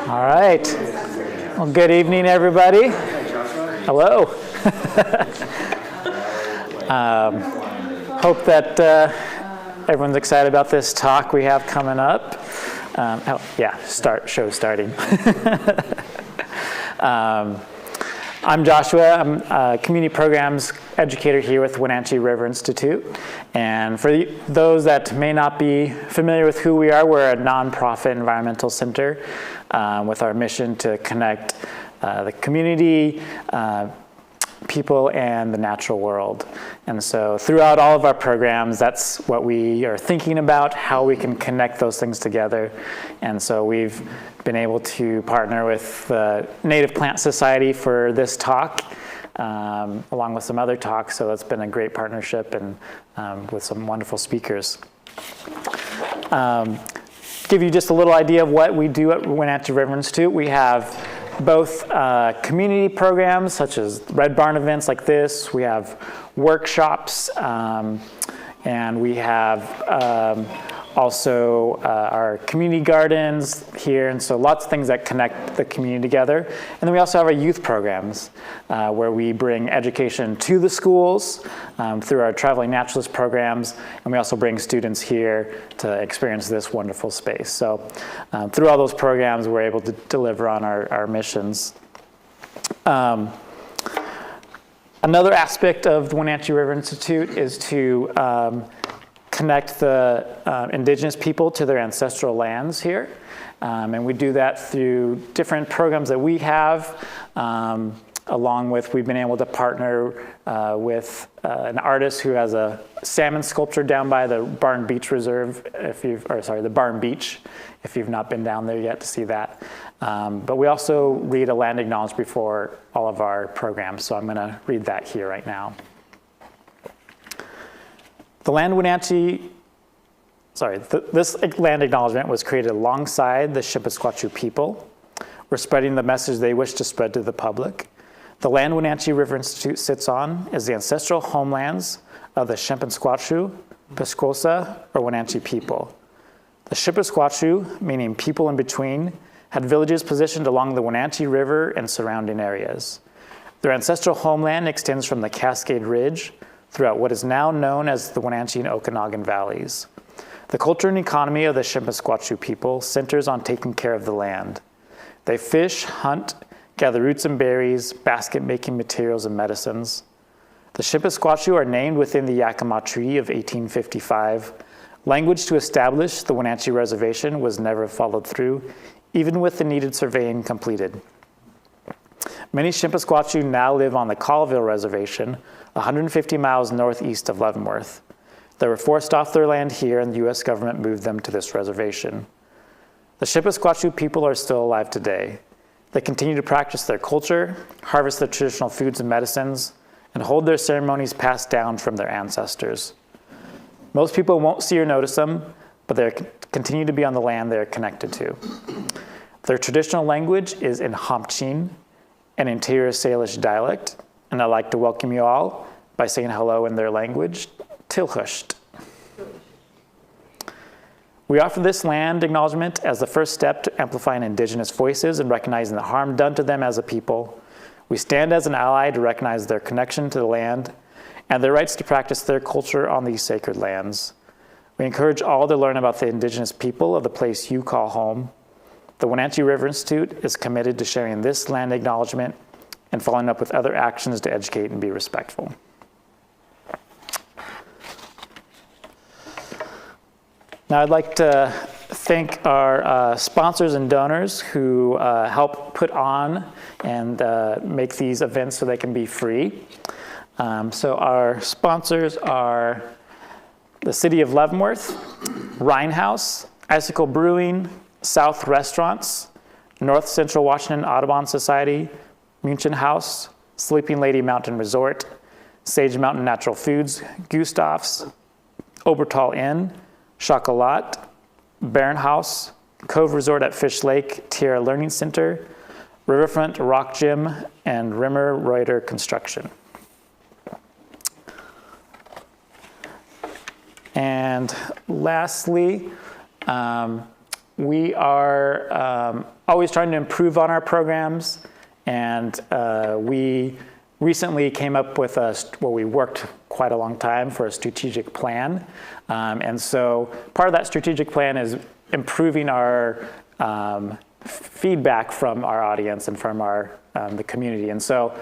All right. Well, good evening, everybody. Hello. Hope that everyone's excited about this talk we have coming up. Show starting. I'm Joshua. I'm a community programs educator here with Wenatchee River Institute. And for those that may not be familiar with who we are, we're a nonprofit environmental center with our mission to connect the community, people, and the natural world. And so throughout all of our programs, that's what we are thinking about, how we can connect those things together. And so we've been able to partner with the Native Plant Society for this talk, along with some other talks. So it's been a great partnership and with some wonderful speakers. Give you just a little idea of what we do at Wenatchee River Institute. We have both community programs such as Red Barn events like this. We have workshops, and we have also our community gardens here, and so lots of things that connect the community together. And then we also have our youth programs where we bring education to the schools through our traveling naturalist programs, and we also bring students here to experience this wonderful space. So through all those programs, we're able to deliver on our missions. Another aspect of the Wenatchee River Institute is to connect the indigenous people to their ancestral lands here. And we do that through different programs that we have, along with we've been able to partner with an artist who has a salmon sculpture down by the Barn Beach Reserve, the Barn Beach, if you've not been down there yet to see that. But we also read a land acknowledgement before all of our programs, so I'm gonna read that here right now. The land Wenatchee, this land acknowledgement was created alongside the Shimpasquatchie people. We're spreading the message they wish to spread to the public. The land Wenatchee River Institute sits on is the ancestral homelands of the Shimpasquatchie, Piscosa, or Wenatchee people. The Shimpasquatchie, meaning people in between, had villages positioned along the Wenatchee River and surrounding areas. Their ancestral homeland extends from the Cascade Ridge throughout what is now known as the Wenatchee and Okanagan Valleys. The culture and economy of the Shimpasquatchie people centers on taking care of the land. They fish, hunt, gather roots and berries, basket-making materials and medicines. The Shimpasquatchie are named within the Yakima Treaty of 1855. Language to establish the Wenatchee Reservation was never followed through, even with the needed surveying completed. Many Shimpasquatchie now live on the Colville Reservation, 150 miles northeast of Leavenworth. They were forced off their land here, and the U.S. government moved them to this reservation. The Shimpasquatchie people are still alive today. They continue to practice their culture, harvest their traditional foods and medicines, and hold their ceremonies passed down from their ancestors. Most people won't see or notice them, but they continue to be on the land they are connected to. Their traditional language is in Hampchin, an interior Salish dialect, and I'd like to welcome you all by saying hello in their language, Tilhusht. We offer this land acknowledgement as the first step to amplifying indigenous voices and recognizing the harm done to them as a people. We stand as an ally to recognize their connection to the land and their rights to practice their culture on these sacred lands. We encourage all to learn about the indigenous people of the place you call home. The Wenatchee River Institute is committed to sharing this land acknowledgement and following up with other actions to educate and be respectful. Now I'd like to thank our sponsors and donors who help put on and make these events so they can be free. So our sponsors are the City of Leavenworth, Rhine House, Icicle Brewing, South Restaurants, North Central Washington Audubon Society, Munchen House, Sleeping Lady Mountain Resort, Sage Mountain Natural Foods, Gustav's, Obertal Inn, Chocolat, Barron House, Cove Resort at Fish Lake, Tierra Learning Center, Riverfront Rock Gym, and Rimmer Reuter Construction. And lastly, we are always trying to improve on our programs, and we recently came up with we worked quite a long time for a strategic plan. And so part of that strategic plan is improving our feedback from our audience and from the community. And so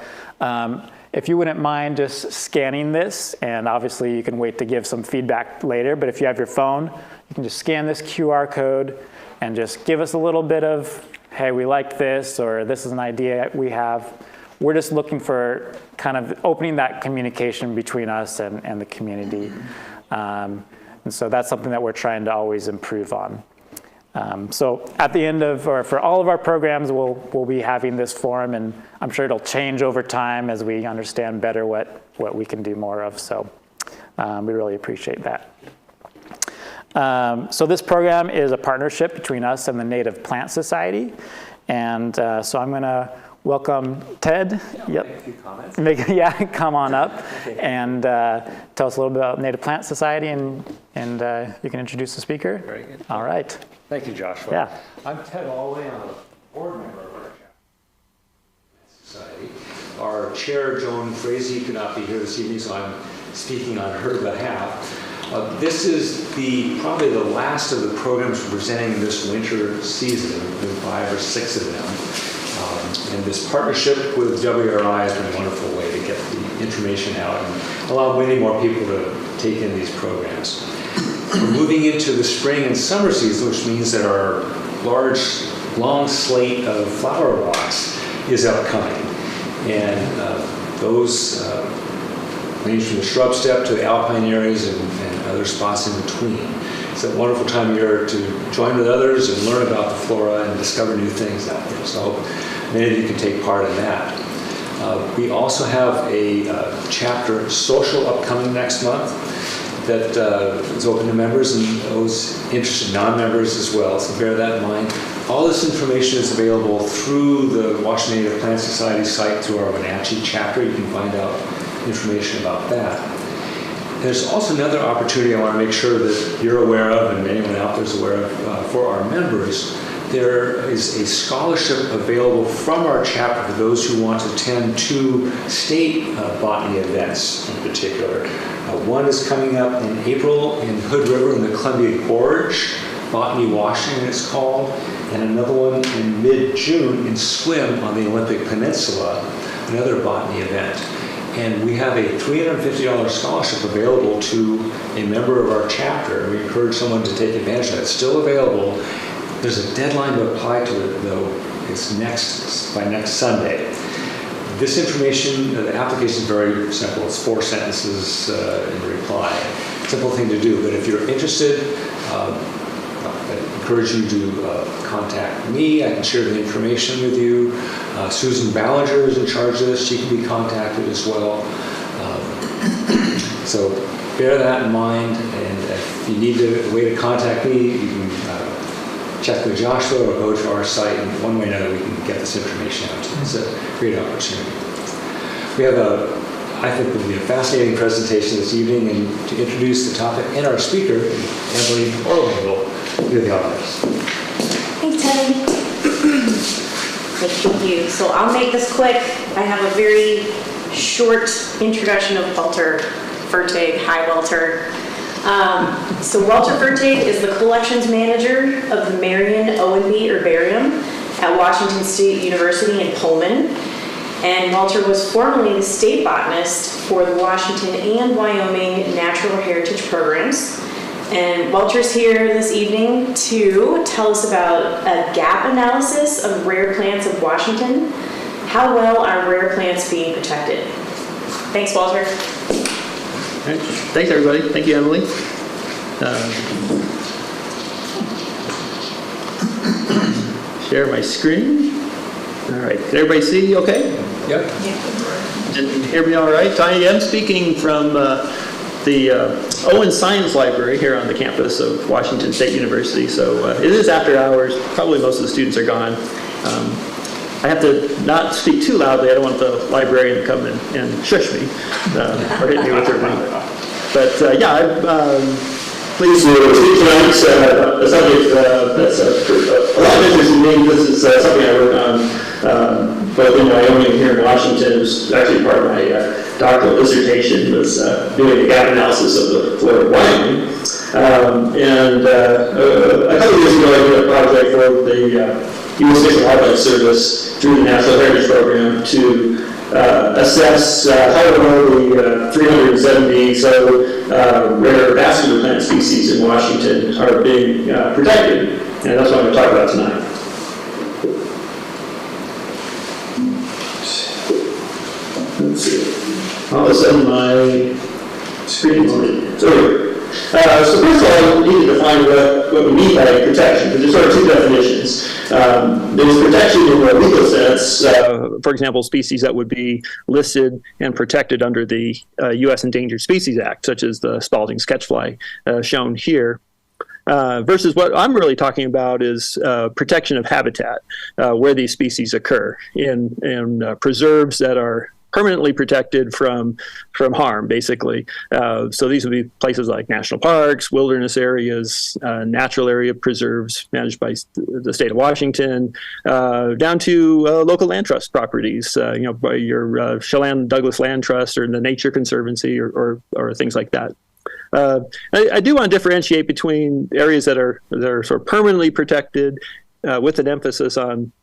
if you wouldn't mind just scanning this, and obviously you can wait to give some feedback later, but if you have your phone, you can just scan this QR code and just give us a little bit of, hey, we like this, or this is an idea we have. We're just looking for kind of opening that communication between us and the community. And so that's something that we're trying to always improve on. So at the end of, or for all of our programs, we'll be having this forum, and I'm sure it'll change over time as we understand better what we can do more of. So we really appreciate that. So this program is a partnership between us and the Native Plant Society. And so I'm going to welcome Ted. Yep. Make a few comments. Come on up and tell us a little bit about Native Plant Society, and you can introduce the speaker. Very good. All right. Thank you, Joshua. Yeah. I'm Ted Allway. I'm a board member of our society. Our chair, Joan Frazee, could not be here this evening, so I'm speaking on her behalf. This is probably the last of the programs we're presenting this winter season. There have been 5 or 6 of them. And this partnership with WRI has been a wonderful way to get the information out and allow many more people to take in these programs. We're moving into the spring and summer season, which means that our large, long slate of flower walks is upcoming. And those range from the shrub steppe to the alpine areas and other spots in between. It's a wonderful time of year to join with others and learn about the flora and discover new things out there. So I hope many of you can take part in that. We also have a chapter social upcoming next month that is open to members and those interested non-members as well, so bear that in mind. All this information is available through the Washington Native Plant Society site through our Wenatchee chapter. You can find out information about that. There's also another opportunity I want to make sure that you're aware of and anyone out there is aware of for our members. There is a scholarship available from our chapter for those who want to attend 2 state botany events in particular. One is coming up in April in Hood River in the Columbia Gorge, Botany Washington it's called, and another one in mid-June in Swim on the Olympic Peninsula, another botany event. And we have a $350 scholarship available to a member of our chapter. We encourage someone to take advantage of that. It's still available. There's a deadline to apply to it, though. It's by next Sunday. This information, the application is very simple. It's 4 sentences in reply. Simple thing to do, but if you're interested, I encourage you to contact me. I can share the information with you. Susan Ballinger is in charge of this. She can be contacted as well. So bear that in mind, and if you need a way to contact me, you can check with Joshua or go to our site, and one way or another we can get this information out to you. It's a great opportunity. We have I think will be a fascinating presentation this evening, and to introduce the topic and our speaker, Emily Orwell will do the honors. Thanks, Teddy. Thank you. So I'll make this quick. I have a very short introduction of Walter Fertig. Hi, Walter. So Walter Fertig is the collections manager of the Marion Owenby Herbarium at Washington State University in Pullman. And Walter was formerly the state botanist for the Washington and Wyoming Natural Heritage Programs. And Walter's here this evening to tell us about a gap analysis of rare plants of Washington. How well are rare plants being protected? Thanks, Walter. All right. Thanks, everybody. Thank you, Emily. Share my screen. All right. Can everybody see okay? Yep. And hear me all right? Tony again, speaking from the Owen Science Library here on the campus of Washington State University. So it is after hours. Probably most of the students are gone. I have to not speak too loudly. I don't want the librarian to come and shush me or hit me with her mic. But yeah, pleased to speak tonight. A subject that's a lot of interest in me. This is something I work on both in Wyoming and here in Washington. It was actually part of my doctoral dissertation, was doing a gap analysis of the floor of Wyoming. A couple of years ago, I did a project for the U.S. Fish and Wildlife Service through the National Heritage Program to assess how well the 370 rare vascular plant species in Washington are being protected, and that's what I'm going to talk about tonight. Let's see. All of a sudden, my screen is over. So first of all, we need to define what we mean by protection, because there's sort of two definitions. There's protection in the legal sense, for example, species that would be listed and protected under the U.S. Endangered Species Act, such as the Spalding sketchfly shown here. Versus what I'm really talking about is protection of habitat, where these species occur in preserves that are permanently protected from harm, basically. So these would be places like national parks, wilderness areas, natural area preserves managed by the state of Washington, down to local land trust properties, by your Chelan Douglas Land Trust or the Nature Conservancy or things like that. I do want to differentiate between areas that are sort of permanently protected with an emphasis on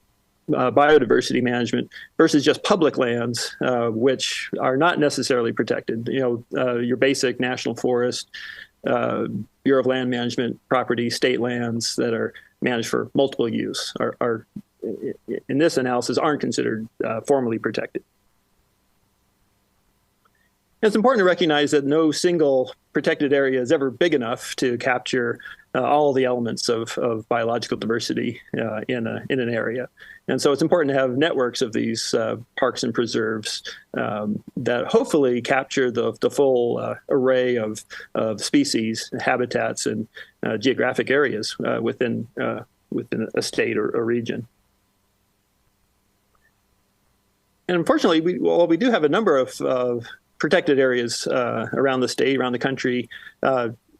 biodiversity management versus just public lands, which are not necessarily protected. Your basic national forest, Bureau of Land Management property, state lands that are managed for multiple use are in this analysis aren't considered formally protected. It's important to recognize that no single protected area is ever big enough to capture all the elements of biological diversity in an area. And so it's important to have networks of these parks and preserves that hopefully capture the full array of species, habitats, and geographic areas within a state or a region. And unfortunately, we do have a number of protected areas around the state, around the country.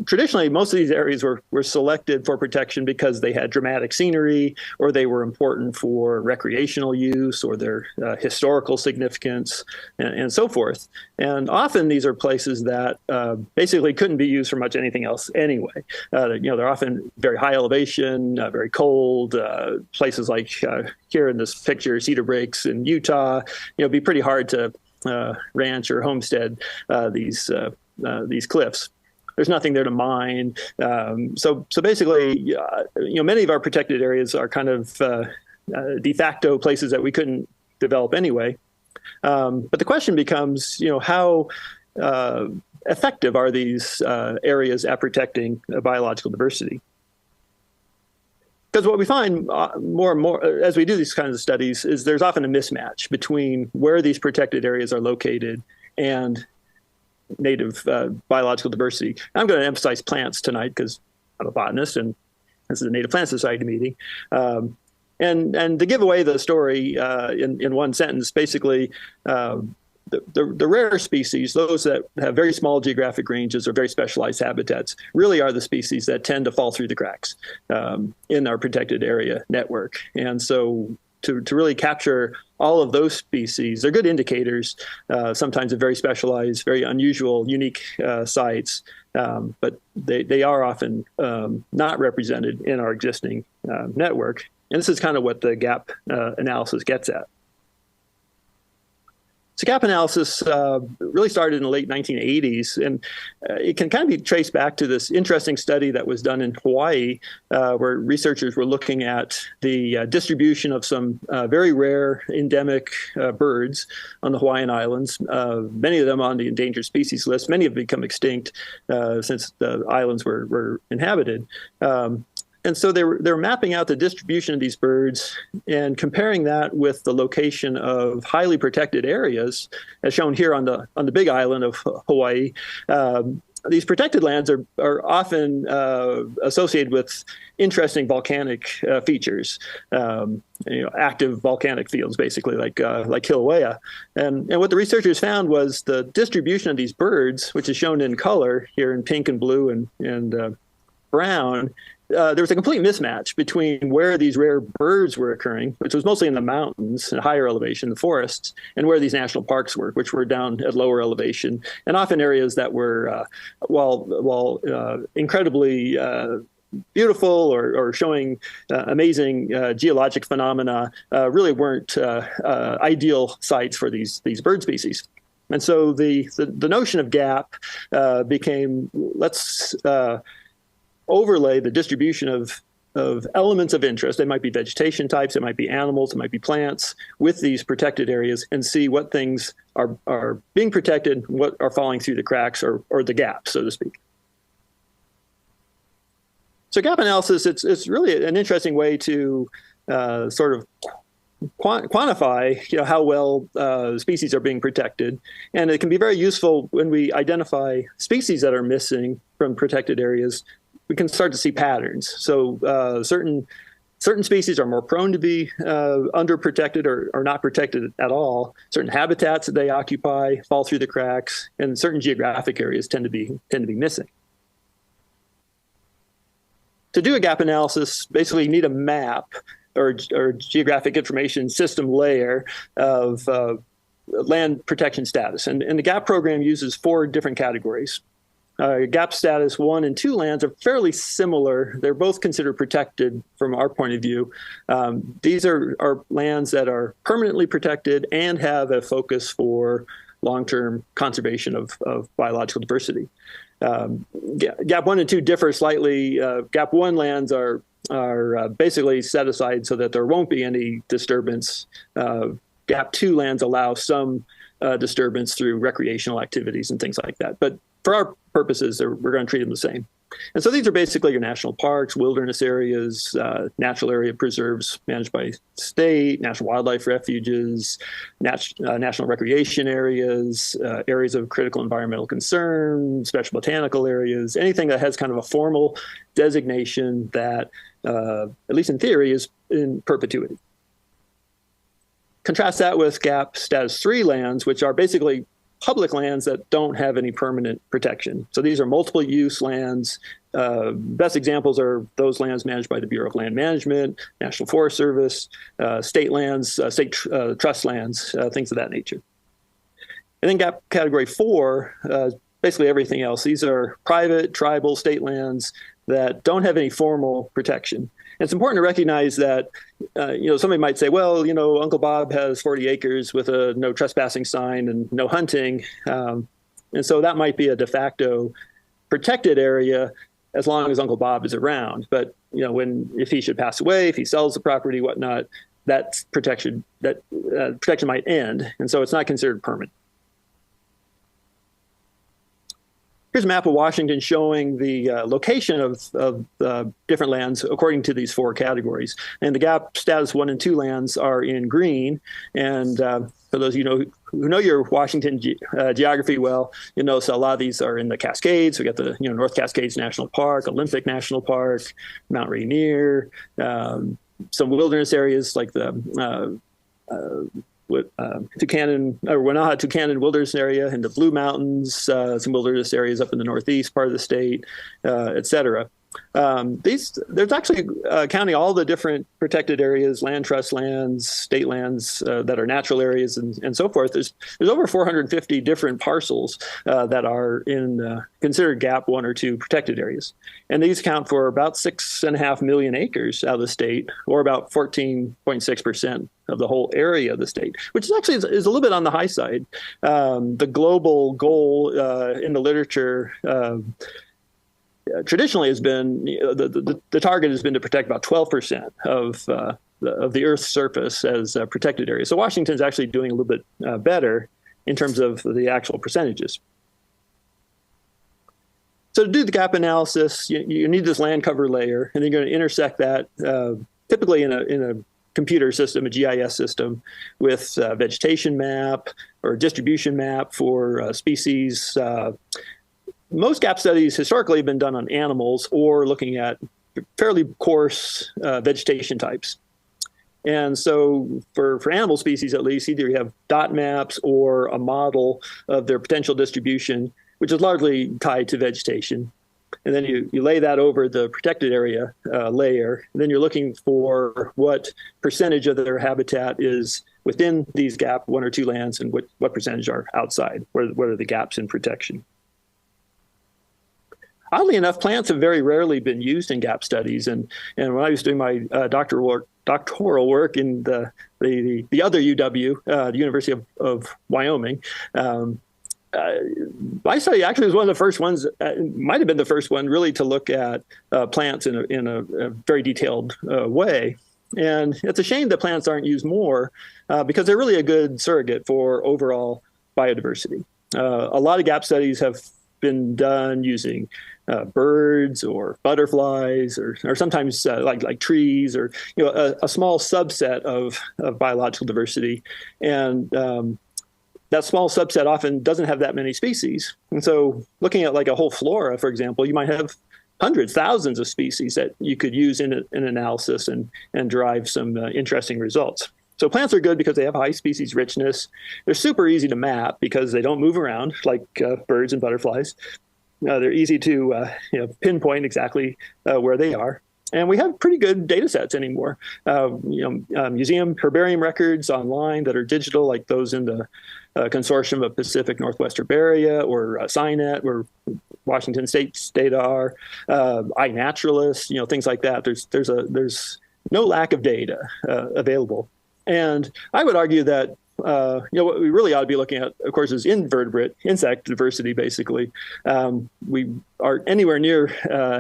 Traditionally, most of these areas were selected for protection because they had dramatic scenery, or they were important for recreational use, or their historical significance, and so forth. And often these are places that basically couldn't be used for much anything else anyway. They're often very high elevation, very cold. Places like here in this picture, Cedar Breaks in Utah, it'd be pretty hard to ranch or homestead these cliffs. There's nothing there to mine. So basically, many of our protected areas are kind of de facto places that we couldn't develop anyway. But the question becomes, how effective are these areas at protecting biological diversity? Because what we find more and more as we do these kinds of studies is there's often a mismatch between where these protected areas are located and native biological diversity. I'm going to emphasize plants tonight because I'm a botanist and this is a Native Plant Society meeting. And to give away the story in one sentence, basically, the rare species, those that have very small geographic ranges or very specialized habitats, really are the species that tend to fall through the cracks in our protected area network. And so to really capture all of those species, they're good indicators, sometimes of very specialized, very unusual, unique sites, but they are often not represented in our existing network. And this is kind of what the gap analysis gets at. So gap analysis really started in the late 1980s, and it can kind of be traced back to this interesting study that was done in Hawaii, where researchers were looking at the distribution of some very rare endemic birds on the Hawaiian Islands, many of them on the endangered species list. Many have become extinct since the islands were inhabited. And so they were mapping out the distribution of these birds and comparing that with the location of highly protected areas, as shown here on the big island of Hawaii, these protected lands are often associated with interesting volcanic features, active volcanic fields, basically, like Kilauea. And what the researchers found was the distribution of these birds, which is shown in color here in pink and blue and brown. There was a complete mismatch between where these rare birds were occurring, which was mostly in the mountains and higher elevation, the forests, and where these national parks were, which were down at lower elevation, and often areas that were, while incredibly beautiful or showing amazing geologic phenomena, really weren't ideal sites for these bird species. And so the notion of gap became, let's overlay the distribution of elements of interest. They might be vegetation types, it might be animals, it might be plants, with these protected areas, and see what things are being protected, what are falling through the cracks or the gaps, so to speak. So gap analysis, it's really an interesting way to sort of quantify how well species are being protected. And it can be very useful when we identify species that are missing from protected areas. We can start to see patterns. So certain species are more prone to be underprotected or not protected at all. Certain habitats that they occupy fall through the cracks, and certain geographic areas tend to be missing. To do a gap analysis, basically you need a map or geographic information system layer of land protection status. And the GAP program uses 4 different categories. GAP status 1 and 2 lands are fairly similar. They're both considered protected from our point of view. These are lands that are permanently protected and have a focus for long-term conservation of biological diversity. GAP 1 and 2 differ slightly. GAP 1 lands are basically set aside so that there won't be any disturbance. GAP 2 lands allow some disturbance through recreational activities and things like that. But for our purposes, we're going to treat them the same. And so these are basically your national parks, wilderness areas, natural area preserves managed by state, national wildlife refuges, national recreation areas, areas of critical environmental concern, special botanical areas, anything that has kind of a formal designation that, at least in theory, is in perpetuity. Contrast that with GAP status 3 lands, which are basically public lands that don't have any permanent protection. So these are multiple use lands. Best examples are those lands managed by the Bureau of Land Management, National Forest Service, state lands, state trust lands, things of that nature. And then GAP category 4, basically everything else. These are private, tribal, state lands that don't have any formal protection. And it's important to recognize that, somebody might say, well, Uncle Bob has 40 acres with a no trespassing sign and no hunting. And so that might be a de facto protected area as long as Uncle Bob is around. But, if he should pass away, if he sells the property, whatnot, that protection might end. And so it's not considered permanent. Here's a map of Washington showing the location of different lands according to these 4 categories. And the GAP status 1 and 2 lands are in green. And for those of you who know your Washington geography well, so a lot of these are in the Cascades. We got the North Cascades National Park, Olympic National Park, Mount Rainier, some wilderness areas like the Tucannon Wilderness Area in the Blue Mountains, some wilderness areas up in the northeast part of the state, et cetera. There's actually, counting all the different protected areas, land trust lands, state lands that are natural areas and so forth, there's over 450 different parcels that are in considered GAP 1 or 2 protected areas. And these account for about 6.5 million acres out of the state, or about 14.6% of the whole area of the state, which is actually is a little bit on the high side. The global goal in the literature traditionally has been, the target has been to protect about 12% of the Earth's surface as protected areas. So Washington's actually doing a little bit better in terms of the actual percentages. So to do the gap analysis, you need this land cover layer, and then you're going to intersect that typically in a computer system, a GIS system, with a vegetation map or a distribution map for species, most gap studies historically have been done on animals or looking at fairly coarse vegetation types. And so for animal species, at least, either you have dot maps or a model of their potential distribution, which is largely tied to vegetation. And then you lay that over the protected area layer. And then you're looking for what percentage of their habitat is within these gap 1 or 2 lands and what percentage are outside. What are the gaps in protection? Oddly enough, plants have very rarely been used in gap studies. And when I was doing my doctoral work in the other UW, the University of Wyoming, my study actually was one of the first ones, might have been the first one really to look at plants in a very detailed way. And it's a shame that plants aren't used more because they're really a good surrogate for overall biodiversity. A lot of gap studies have been done using birds or butterflies or sometimes like trees or a small subset of biological diversity. And that small subset often doesn't have that many species. And so looking at like a whole flora, for example, you might have hundreds, thousands of species that you could use in an analysis and derive some interesting results. So plants are good because they have high species richness. They're super easy to map because they don't move around like birds and butterflies. They're easy to pinpoint exactly where they are. And we have pretty good data sets anymore. Museum herbarium records online that are digital, like those in the Consortium of Pacific Northwest Herbaria or SciNet, where Washington State's data are, iNaturalist, things like that. There's no lack of data available. And I would argue that what we really ought to be looking at, of course, is invertebrate insect diversity. Basically, we aren't anywhere near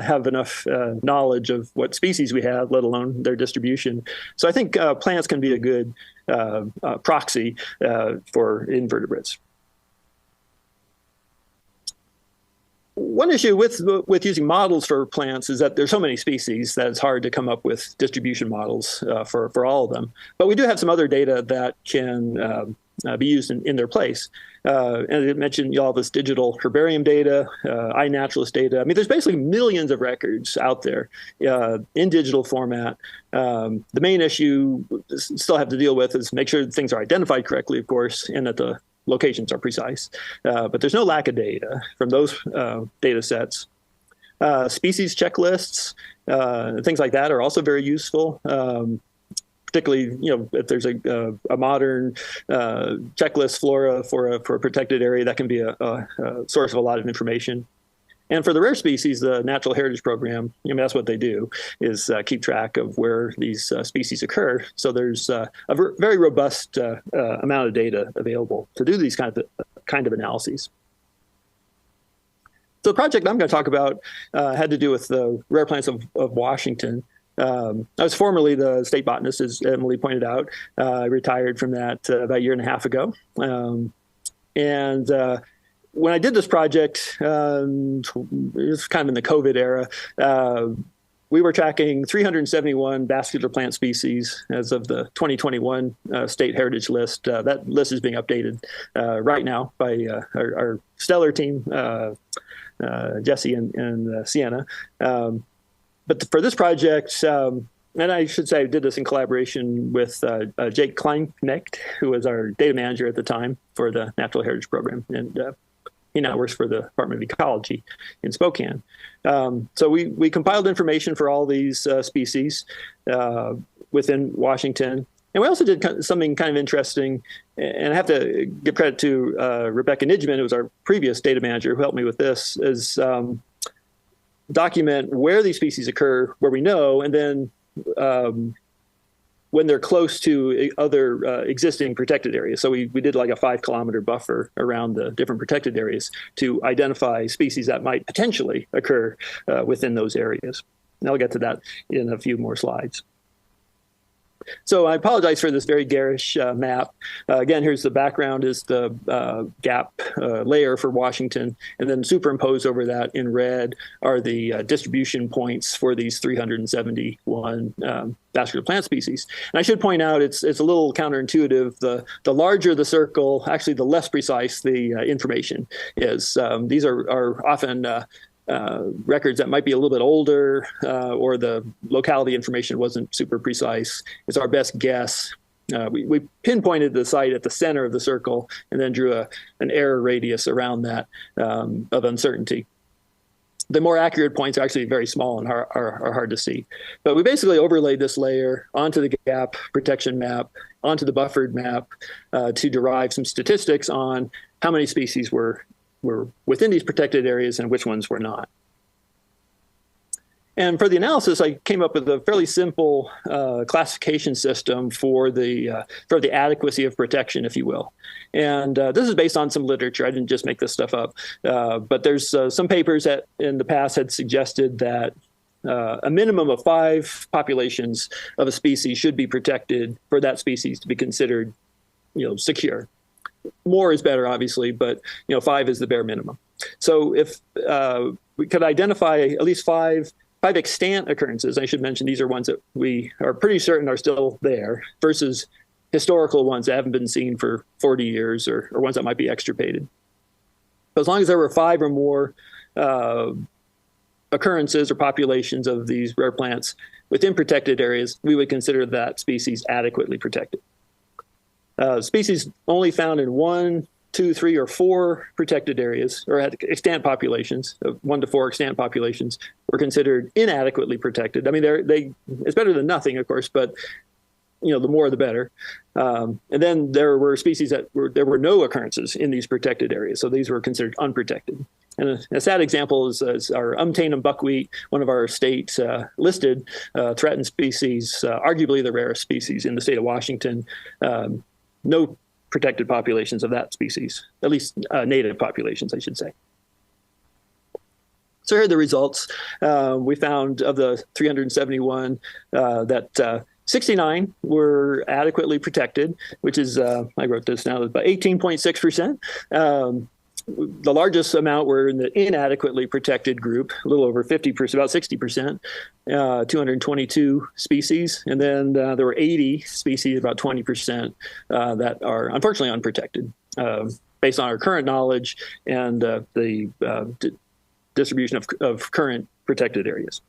have enough knowledge of what species we have, let alone their distribution. So I think plants can be a good proxy for invertebrates. One issue with using models for plants is that there's so many species that it's hard to come up with distribution models for all of them. But we do have some other data that can be used in their place. And I mentioned all this digital herbarium data, iNaturalist data. I mean, there's basically millions of records out there in digital format. The main issue we still have to deal with is make sure things are identified correctly, of course, and that the locations are precise. But there's no lack of data from those data sets. Species checklists, things like that are also very useful. Particularly, if there's a modern checklist flora for a protected area, that can be a source of a lot of information. And for the rare species, the Natural Heritage Program, that's what they do, is keep track of where these species occur. So there's a very robust amount of data available to do these kind of analyses. So the project I'm going to talk about had to do with the rare plants of Washington. I was formerly the state botanist, as Emily pointed out. I retired from that about a year and a half ago. When I did this project, it was kind of in the COVID era, we were tracking 371 vascular plant species as of the 2021 state heritage list. That list is being updated right now by our stellar team, Jesse and Sienna. But for this project, and I should say I did this in collaboration with Jake Kleinknecht, who was our data manager at the time for the Natural Heritage Program. And he now works for the Department of Ecology in Spokane. So we compiled information for all these species within Washington. And we also did something kind of interesting, and I have to give credit to Rebecca Nidgeman, who was our previous data manager, who helped me with this, is document where these species occur, where we know, and then when they're close to other existing protected areas. So we did like a 5-kilometer buffer around the different protected areas to identify species that might potentially occur within those areas. And I'll get to that in a few more slides. So I apologize for this very garish map. Again, here's the background is the gap layer for Washington, and then superimposed over that in red are the distribution points for these 371 vascular plant species. And I should point out it's a little counterintuitive. The larger the circle, actually the less precise the information is. These are often records that might be a little bit older, or the locality information wasn't super precise. It's our best guess. We pinpointed the site at the center of the circle and then drew an error radius around that of uncertainty. The more accurate points are actually very small and are hard to see. But we basically overlaid this layer onto the gap protection map, onto the buffered map, to derive some statistics on how many species were within these protected areas and which ones were not. And for the analysis, I came up with a fairly simple classification system for the adequacy of protection, if you will. And this is based on some literature. I didn't just make this stuff up. But there's some papers that in the past had suggested that a minimum of 5 populations of a species should be protected for that species to be considered, secure. More is better, obviously, but 5 is the bare minimum. So if we could identify at least five extant occurrences, I should mention these are ones that we are pretty certain are still there versus historical ones that haven't been seen for 40 years or ones that might be extirpated. But as long as there were 5 or more occurrences or populations of these rare plants within protected areas, we would consider that species adequately protected. Species only found in 1, 2, 3, or 4 protected areas, or had extant populations of 1 to 4 extant populations, were considered inadequately protected. I mean, it's better than nothing, of course, but the more the better. And then there were species there were no occurrences in these protected areas, so these were considered unprotected. And a sad example is our Umtainum buckwheat, one of our state listed threatened species, arguably the rarest species in the state of Washington. No protected populations of that species, at least native populations, I should say. So here are the results. We found of the 371 that 69 were adequately protected, which is, I wrote this now, about 18.6%. The largest amount were in the inadequately protected group, a little over 50%, about 60%, 222 species. And then there were 80 species, about 20%, that are unfortunately unprotected, based on our current knowledge and the distribution of current protected areas.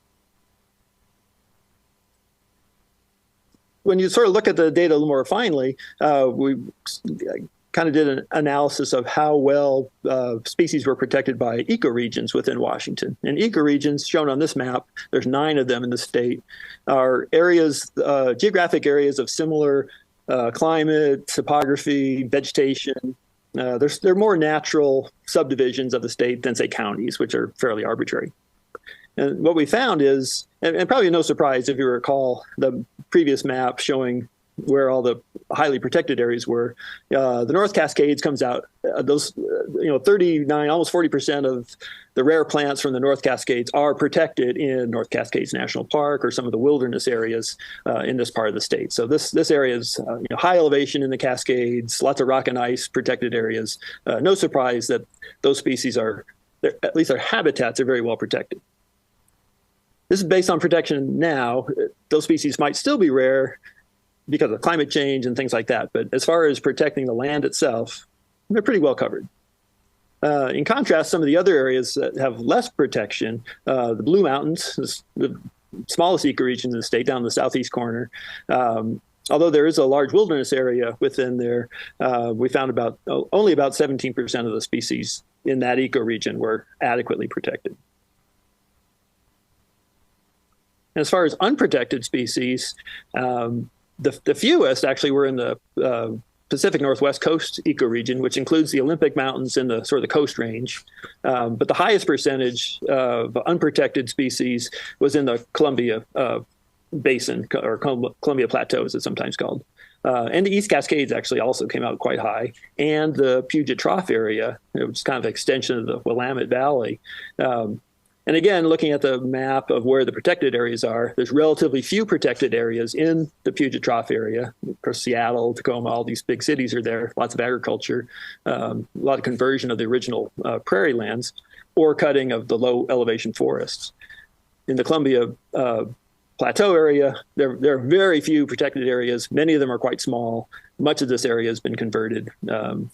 When you sort of look at the data a little more finely, we kind of did an analysis of how well species were protected by ecoregions within Washington. And ecoregions, shown on this map, there's 9 of them in the state, are areas, geographic areas of similar climate, topography, vegetation. They're more natural subdivisions of the state than, say, counties, which are fairly arbitrary. And what we found is, and probably no surprise if you recall the previous map showing where all the highly protected areas were, the North Cascades comes out. Those, 39, almost 40% of the rare plants from the North Cascades are protected in North Cascades National Park or some of the wilderness areas in this part of the state. So this area is high elevation in the Cascades, lots of rock and ice protected areas. No surprise that those species at least their habitats are very well protected. This is based on protection now. Those species might still be rare because of climate change and things like that. But as far as protecting the land itself, they're pretty well covered. In contrast, some of the other areas that have less protection, the Blue Mountains, is the smallest ecoregion in the state, down in the southeast corner. Although there is a large wilderness area within there, we found only about 17% of the species in that ecoregion were adequately protected. And as far as unprotected species, the fewest actually were in the Pacific Northwest coast ecoregion, which includes the Olympic Mountains and the sort of the Coast Range. But the highest percentage of unprotected species was in the Columbia Basin, or Columbia Plateau, as it's sometimes called. And the East Cascades actually also came out quite high, and the Puget Trough area, which is kind of an extension of the Willamette Valley. And again, looking at the map of where the protected areas are, there's relatively few protected areas in the Puget Trough area. Of course, Seattle, Tacoma, all these big cities are there, lots of agriculture, a lot of conversion of the original prairie lands, or cutting of the low elevation forests. In the Columbia Plateau area, there are very few protected areas. Many of them are quite small. Much of this area has been converted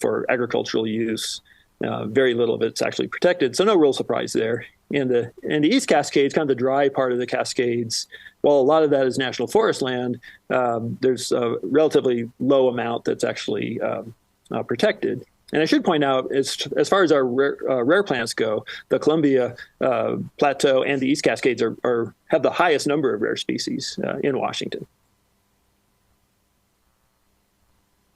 for agricultural use. Very little of it's actually protected, so no real surprise there. In the East Cascades, kind of the dry part of the Cascades, while a lot of that is national forest land, there's a relatively low amount that's actually protected. And I should point out, as far as our rare plants go, the Columbia Plateau and the East Cascades have the highest number of rare species in Washington.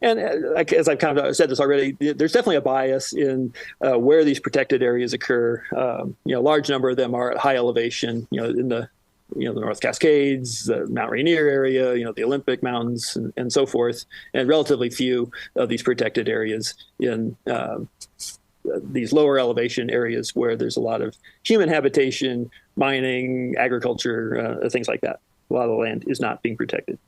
And as I've kind of said this already, there's definitely a bias in where these protected areas occur. A large number of them are at high elevation, in the the North Cascades, the Mount Rainier area, the Olympic Mountains, and so forth, and relatively few of these protected areas in these lower elevation areas where there's a lot of human habitation, mining, agriculture, things like that. A lot of the land is not being protected.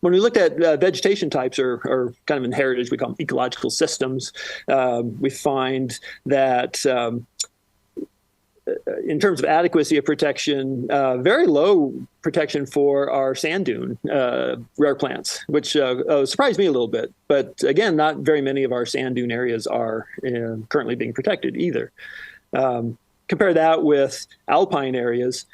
When we looked at vegetation types or kind of in heritage, we call them ecological systems, we find that in terms of adequacy of protection, very low protection for our sand dune rare plants, which surprised me a little bit. But again, not very many of our sand dune areas are currently being protected either. Compare that with alpine areas,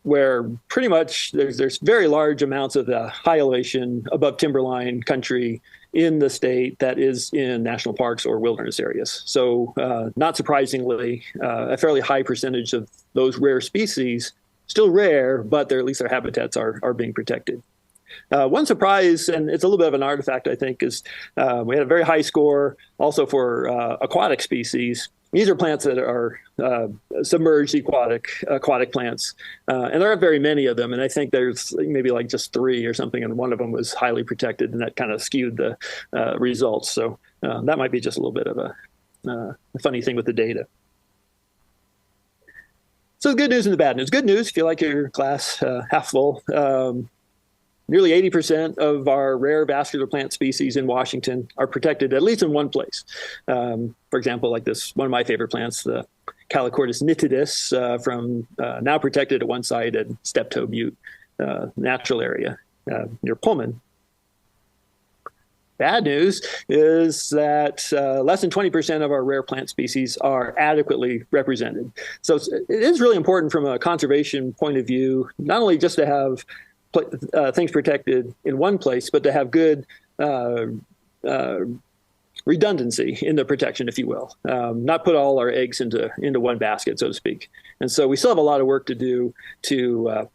where pretty much there's very large amounts of the high elevation above timberline country in the state that is in national parks or wilderness areas. So not surprisingly, a fairly high percentage of those rare species, still rare, but at least their habitats are being protected. One surprise, and it's a little bit of an artifact, I think, is we had a very high score also for aquatic species. These are plants that are submerged aquatic plants, and there aren't very many of them. And I think there's maybe like just 3 or something, and one of them was highly protected, and that kind of skewed the results. So that might be just a little bit of a funny thing with the data. So the good news and the bad news. Good news, if you like your glass half full. Nearly 80% of our rare vascular plant species in Washington are protected at least in one place. For example, like this, one of my favorite plants, the Calochortus nitidus, from now protected at one site at Steptoe Butte natural area near Pullman. Bad news is that less than 20% of our rare plant species are adequately represented. So it is really important from a conservation point of view, not only just to have things protected in one place, but to have good redundancy in the protection, if you will, not put all our eggs into one basket, so to speak. And so we still have a lot of work to do to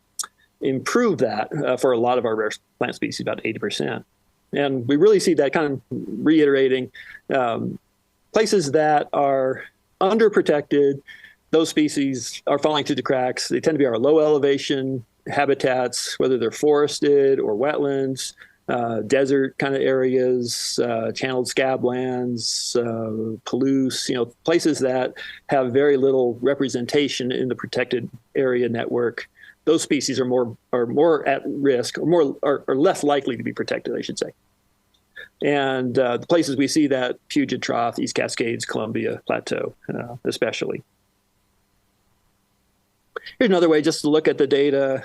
improve that for a lot of our rare plant species, about 80%. And we really see that kind of reiterating places that are underprotected. Those species are falling through the cracks. They tend to be our low elevation habitats, whether they're forested or wetlands, desert kind of areas, channeled scablands, Palouse, places that have very little representation in the protected area network. Those species are more at risk, or less likely to be protected, I should say. And the places we see that: Puget Trough, East Cascades, Columbia Plateau, especially. Here's another way just to look at the data.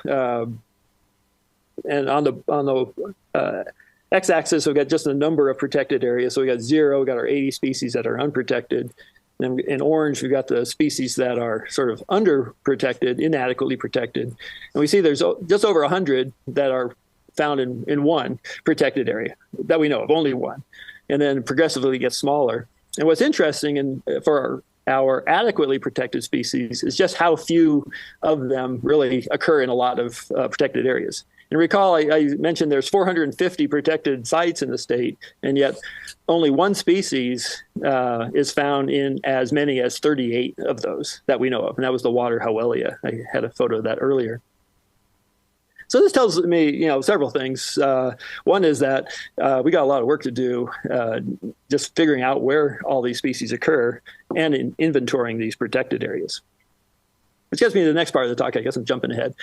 And on the x-axis, we've got just the number of protected areas. So we got 0, we got our 80 species that are unprotected. And in orange, we've got the species that are sort of underprotected, inadequately protected. And we see there's just over 100 that are found in one protected area that we know of, only one. And then progressively gets smaller. And what's interesting for our adequately protected species is just how few of them really occur in a lot of protected areas. And recall, I mentioned there's 450 protected sites in the state, and yet only one species is found in as many as 38 of those that we know of, and that was the water howellia. I had a photo of that earlier. So this tells me, several things. One is that we got a lot of work to do just figuring out where all these species occur and in inventorying these protected areas. Which gets me to the next part of the talk. I guess I'm jumping ahead.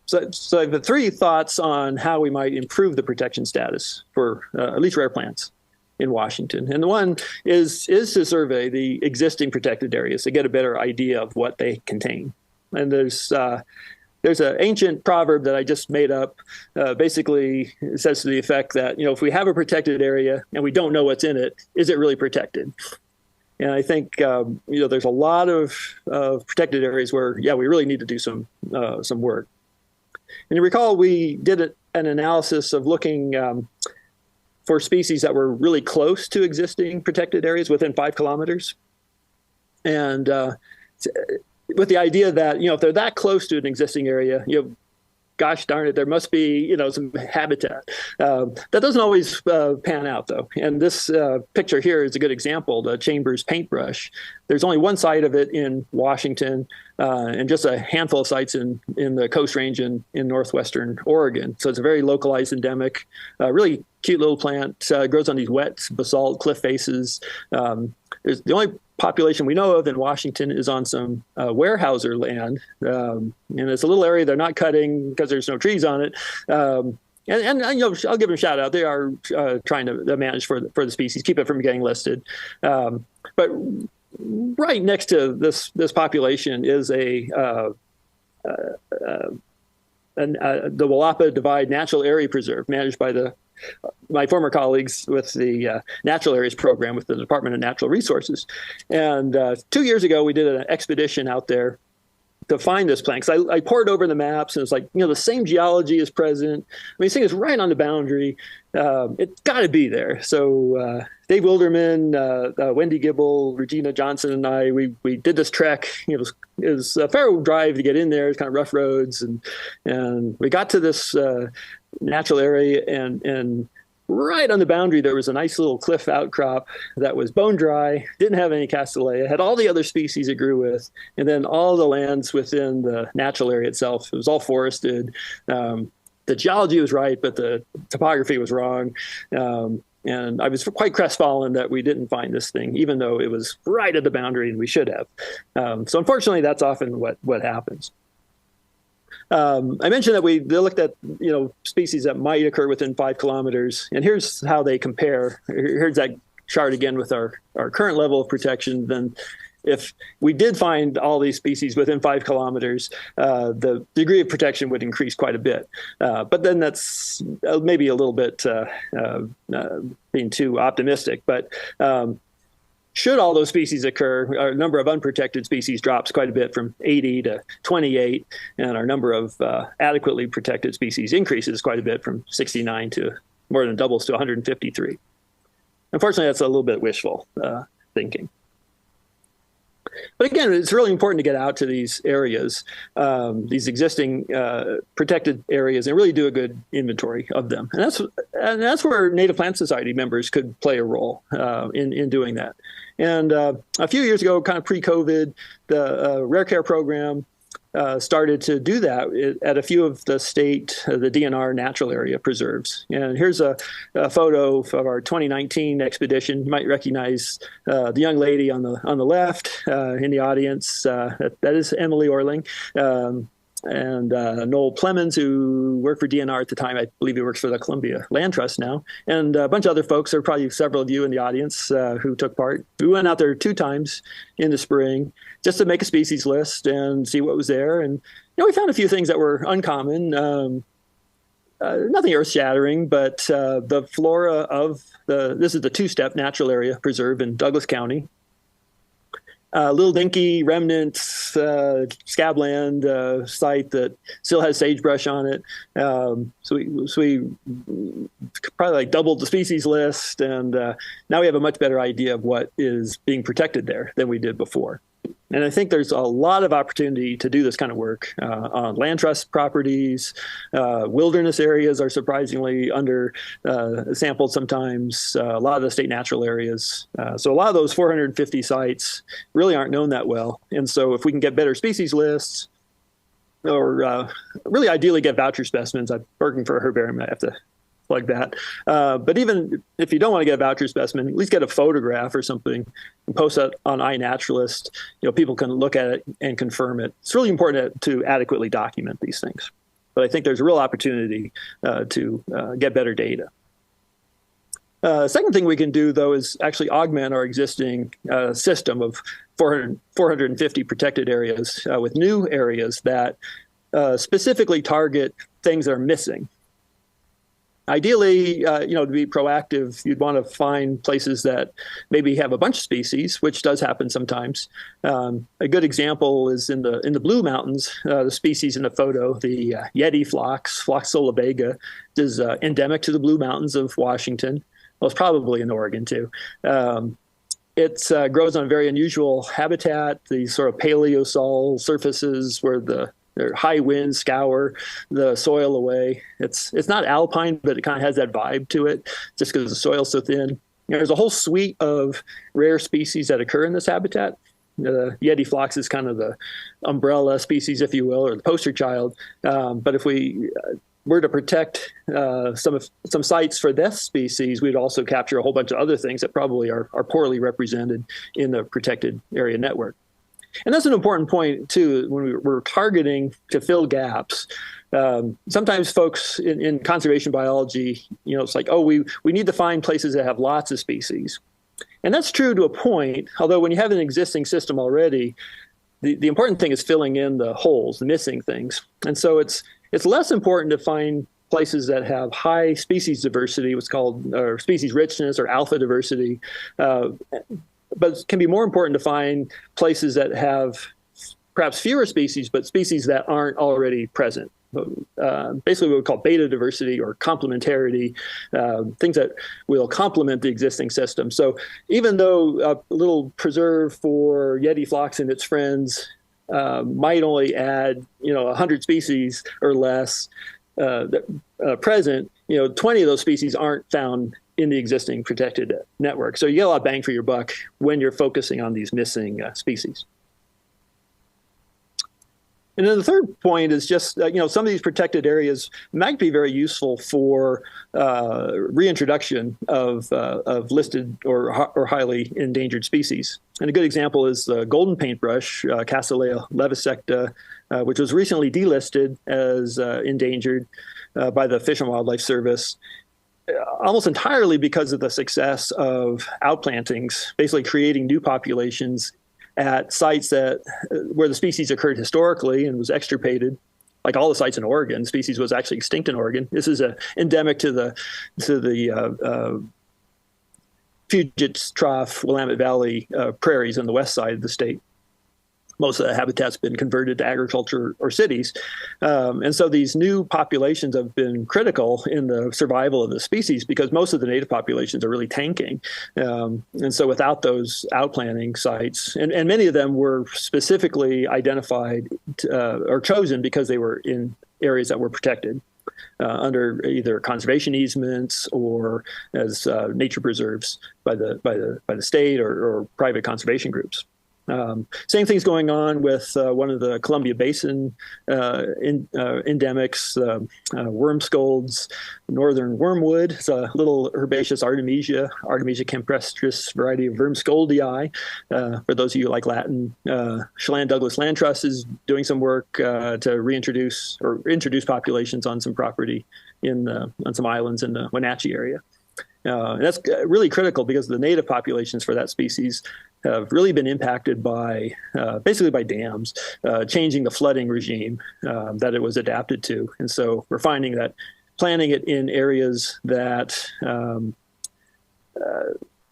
So I have 3 thoughts on how we might improve the protection status for at least rare plants in Washington. And the one is to survey the existing protected areas to get a better idea of what they contain. And there's an ancient proverb that I just made up. Basically, it says to the effect that, if we have a protected area and we don't know what's in it, is it really protected? And I think, there's a lot of protected areas where, we really need to do some work. And you recall we did an analysis of looking for species that were really close to existing protected areas within 5 kilometers. And with the idea that, if they're that close to an existing area, gosh darn it, there must be, some habitat. That doesn't always pan out, though. And this picture here is a good example, the Chambers paintbrush. There's only one site of it in Washington and just a handful of sites in the Coast Range in northwestern Oregon. So it's a very localized endemic, really cute little plant. Grows on these wet basalt cliff faces. There's the only population we know of in Washington is on some Weyerhaeuser land. And it's a little area they're not cutting because there's no trees on it. And I'll give them a shout out. They are trying to manage for the species, keep it from getting listed. But right next to this population is the Willapa Divide Natural Area Preserve, managed by my former colleagues with the Natural Areas Program with the Department of Natural Resources. And 2 years ago, we did an expedition out there to find this plant. Because I pored over the maps, and it's like, the same geology is present. I mean, this thing is right on the boundary. It's got to be there. So Dave Wilderman, Wendy Gibble, Regina Johnson, and I, we did this trek. It was a fair drive to get in there. It's kind of rough roads, and we got to this natural area, and right on the boundary there was a nice little cliff outcrop that was bone dry, didn't have any castellea, had all the other species it grew with, and then all the lands within the natural area itself. It was all forested. The geology was right, but the topography was wrong. And I was quite crestfallen that we didn't find this thing, even though it was right at the boundary and we should have. So unfortunately, that's often what happens. I mentioned that we looked at species that might occur within 5 kilometers, and here's how they compare. Here's that chart again with our current level of protection. Then, if we did find all these species within 5 kilometers, the degree of protection would increase quite a bit. But then that's maybe a little bit being too optimistic. But should all those species occur, our number of unprotected species drops quite a bit from 80 to 28, and our number of adequately protected species increases quite a bit from 69 to more than doubles to 153. Unfortunately, that's a little bit wishful thinking. But again, it's really important to get out to these areas, these existing protected areas, and really do a good inventory of them. And that's where Native Plant Society members could play a role in doing that. And a few years ago, kind of pre-COVID, the Rare Care program started to do that at a few of the the DNR natural area preserves. And here's a photo of our 2019 expedition. You might recognize the young lady on the left in the audience. That is Emily Orling. And Noel Clemens, who worked for DNR at the time. I believe he works for the Columbia Land Trust now. And a bunch of other folks. There are probably several of you in the audience who took part. We went out there 2 times in the spring just to make a species list and see what was there. And we found a few things that were uncommon. Nothing earth-shattering, but the flora of this is the 2-step natural area preserve in Douglas County. Little dinky remnant scabland site that still has sagebrush on it. So we probably doubled the species list, and now we have a much better idea of what is being protected there than we did before. And I think there's a lot of opportunity to do this kind of work on land trust properties. Wilderness areas are surprisingly under sampled sometimes, a lot of the state natural areas. So a lot of those 450 sites really aren't known that well. And so if we can get better species lists, or really ideally get voucher specimens. I'm working for a herbarium. I have to plug that. But even if you don't want to get a voucher specimen, at least get a photograph or something and post that on iNaturalist. People can look at it and confirm it. It's really important to adequately document these things. But I think there's a real opportunity to get better data. Second thing we can do, though, is actually augment our existing system of 450 protected areas with new areas that specifically target things that are missing. Ideally, to be proactive, you'd want to find places that maybe have a bunch of species, which does happen sometimes. A good example is in the Blue Mountains. The species in the photo, the Yeti phlox solivega, is endemic to the Blue Mountains of Washington. Well, it's probably in Oregon too. It grows on a very unusual habitat, these sort of paleosol surfaces where the high winds scour the soil away. It's not alpine, but it kind of has that vibe to it just because the soil's so thin. There's a whole suite of rare species that occur in this habitat. The Yeti phlox is kind of the umbrella species, if you will, or the poster child. But if we were to protect some sites for this species, we'd also capture a whole bunch of other things that probably are poorly represented in the protected area network. And that's an important point, too, when we're targeting to fill gaps. Sometimes folks in conservation biology, it's like, oh, we need to find places that have lots of species. And that's true to a point, although when you have an existing system already, the important thing is filling in the holes, the missing things. And so it's less important to find places that have high species diversity, what's called or species richness or alpha diversity, but it can be more important to find places that have perhaps fewer species, but species that aren't already present. Basically what we call beta diversity or complementarity, things that will complement the existing system. So even though a little preserve for Yeti phlox and its friends might only add, 100 species or less present, 20 of those species aren't found in the existing protected network. So you get a lot of bang for your buck when you're focusing on these missing species. And then the third point is just, some of these protected areas might be very useful for reintroduction of listed or highly endangered species. And a good example is the golden paintbrush, Cassilia levisecta, which was recently delisted as endangered by the Fish and Wildlife Service, almost entirely because of the success of outplantings, basically creating new populations at sites where the species occurred historically and was extirpated. Like all the sites in Oregon, the species was actually extinct in Oregon. This is endemic to the Puget's Trough, Willamette Valley prairies on the west side of the state. Most of the habitat's been converted to agriculture or cities. And so these new populations have been critical in the survival of the species because most of the native populations are really tanking. And so without those outplanting sites, and many of them were specifically identified or chosen because they were in areas that were protected under either conservation easements or as nature preserves by the state or private conservation groups. Same thing's going on with one of the Columbia Basin endemics, worm scolds, northern wormwood. It's a little herbaceous Artemisia campestris variety of Wormscoldii. For those of you who like Latin, Chelan Douglas Land Trust is doing some work to reintroduce or introduce populations on some property on some islands in the Wenatchee area. And that's really critical because the native populations for that species have really been impacted by basically by dams, changing the flooding regime that it was adapted to. And so we're finding that planting it in areas that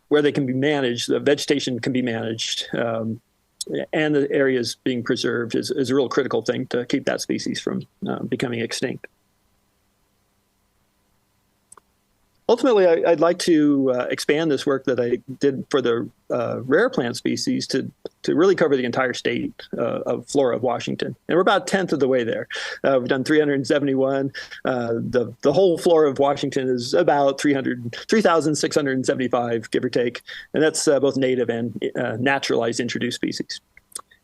where they can be managed, the vegetation can be managed, and the areas being preserved is a real critical thing to keep that species from becoming extinct. Ultimately, I'd like to expand this work that I did for the rare plant species to really cover the entire state of flora of Washington. And we're about a tenth of the way there. We've done 371. The whole flora of Washington is about 3,675, give or take. And that's both native and naturalized introduced species.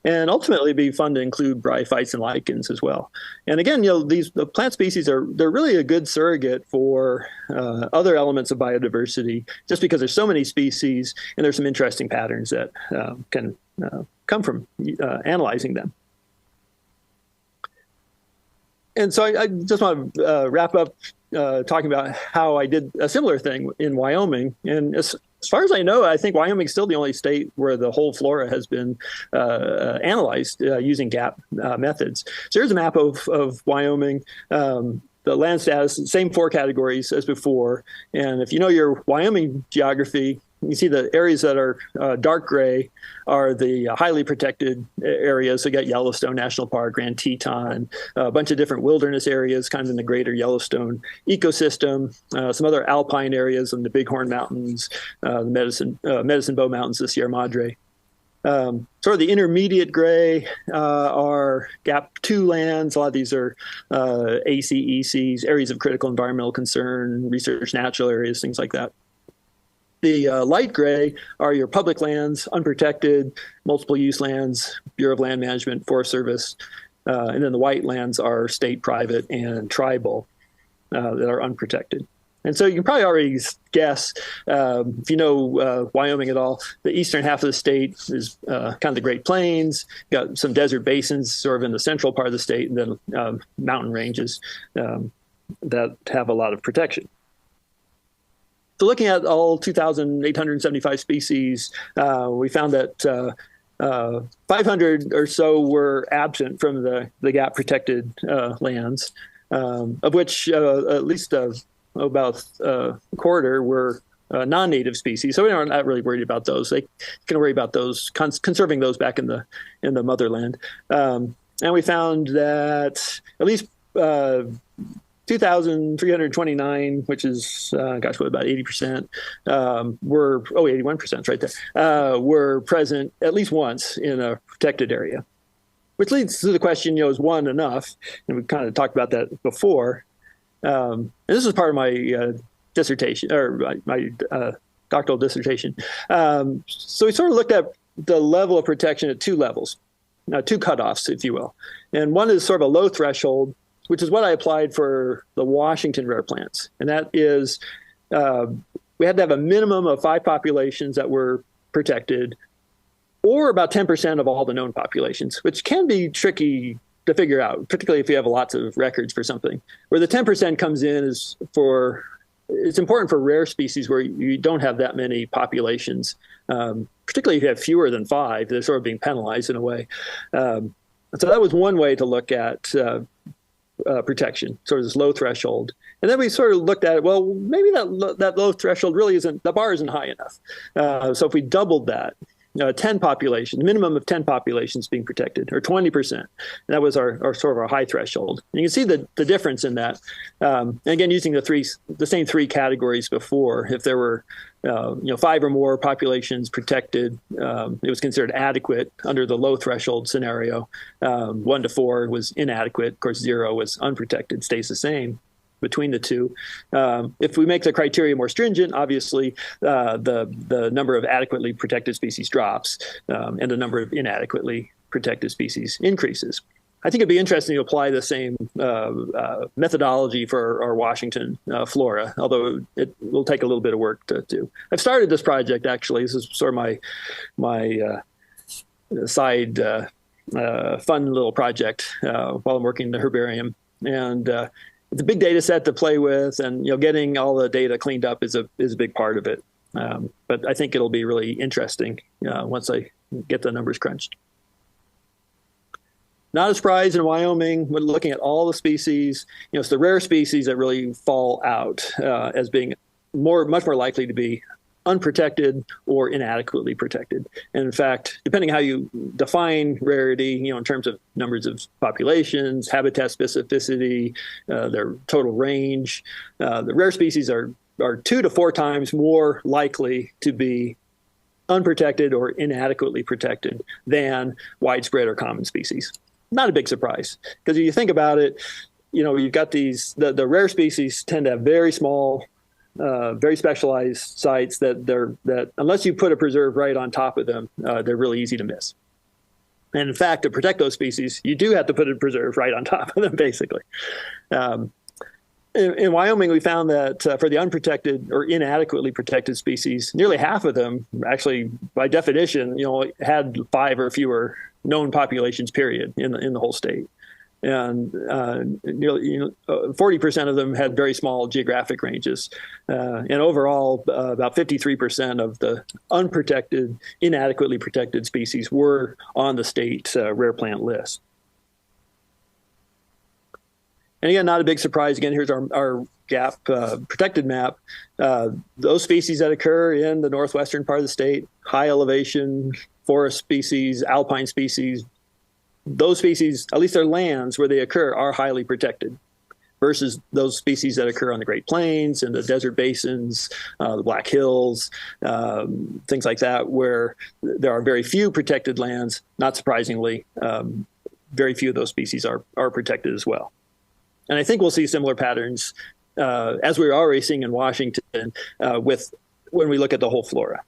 And ultimately, it'd be fun to include bryophytes and lichens as well. And again, the plant species they're really a good surrogate for other elements of biodiversity, just because there's so many species and there's some interesting patterns that can come from analyzing them. And so I just want to wrap up talking about how I did a similar thing in Wyoming. And as far as I know, I think Wyoming is still the only state where the whole flora has been analyzed using GAP methods. So here's a map of Wyoming. The land status, same 4 categories as before. And if you know your Wyoming geography, you see the areas that are dark gray are the highly protected areas. So you got Yellowstone National Park, Grand Teton, a bunch of different wilderness areas kind of in the greater Yellowstone ecosystem, some other alpine areas in the Bighorn Mountains, the Medicine Bow Mountains, the Sierra Madre. Sort of the intermediate gray are GAP2 lands. A lot of these are ACECs, areas of critical environmental concern, research natural areas, things like that. The light gray are your public lands, unprotected, multiple use lands, Bureau of Land Management, Forest Service. And then the white lands are state, private, and tribal that are unprotected. And so you can probably already guess, if you know Wyoming at all, the eastern half of the state is kind of the Great Plains, got some desert basins sort of in the central part of the state, and then mountain ranges that have a lot of protection. So looking at all 2,875 species, we found that 500 or so were absent from the GAP protected lands, of which at least about a quarter were non-native species. So we're not really worried about those. They can worry about those, conserving those back in the motherland. And we found that at least 2,329, which is, what, about 80%, 81% right there, were present at least once in a protected area. Which leads to the question, is one enough? And we kind of talked about that before. And this is part of my dissertation, or my doctoral dissertation. So we sort of looked at the level of protection at 2 levels, 2 cutoffs, if you will. And one is sort of a low threshold, which is what I applied for the Washington rare plants. And that is, we had to have a minimum of 5 populations that were protected, or about 10% of all the known populations, which can be tricky to figure out, particularly if you have lots of records for something. Where the 10% comes in is it's important for rare species where you don't have that many populations, particularly if you have fewer than 5, they're sort of being penalized in a way. So that was one way to look at protection, sort of this low threshold. And then we sort of looked at it, well, maybe that low threshold really the bar isn't high enough. So if we doubled that, 10 populations, minimum of 10 populations being protected, or 20%. And that was our sort of our high threshold. And you can see the difference in that. And again, using the same 3 categories before, if there were 5 or more populations protected, it was considered adequate under the low threshold scenario. 1 to 4 was inadequate. Of course, 0 was unprotected, stays the same between the 2. If we make the criteria more stringent, obviously the number of adequately protected species drops, and the number of inadequately protected species increases. I think it'd be interesting to apply the same methodology for our Washington flora, although it will take a little bit of work to do. I've started this project, actually. This is sort of my side fun little project while I'm working in the herbarium. And it's a big data set to play with, and getting all the data cleaned up is a big part of it. But I think it'll be really interesting once I get the numbers crunched. Not a surprise in Wyoming, when looking at all the species, it's the rare species that really fall out as being much more likely to be unprotected or inadequately protected. And in fact, depending how you define rarity, in terms of numbers of populations, habitat specificity, their total range, the rare species are 2 to 4 times more likely to be unprotected or inadequately protected than widespread or common species. Not a big surprise, because if you think about it, you've got the rare species tend to have very small, very specialized sites that unless you put a preserve right on top of them, they're really easy to miss. And in fact, to protect those species, you do have to put a preserve right on top of them, basically. In Wyoming, we found that for the unprotected or inadequately protected species, nearly half of them actually, by definition, had 5 or fewer known populations, period, in the whole state. And nearly 40% of them had very small geographic ranges. And overall, about 53% of the unprotected, inadequately protected species were on the state rare plant list. And again, not a big surprise. Again, here's our GAP protected map. Those species that occur in the northwestern part of the state, high elevation, forest species, alpine species, those species, at least their lands where they occur, are highly protected versus those species that occur on the Great Plains and the desert basins, the Black Hills, things like that, where there are very few protected lands. Not surprisingly, very few of those species are protected as well. And I think we'll see similar patterns as we're already seeing in Washington when we look at the whole flora.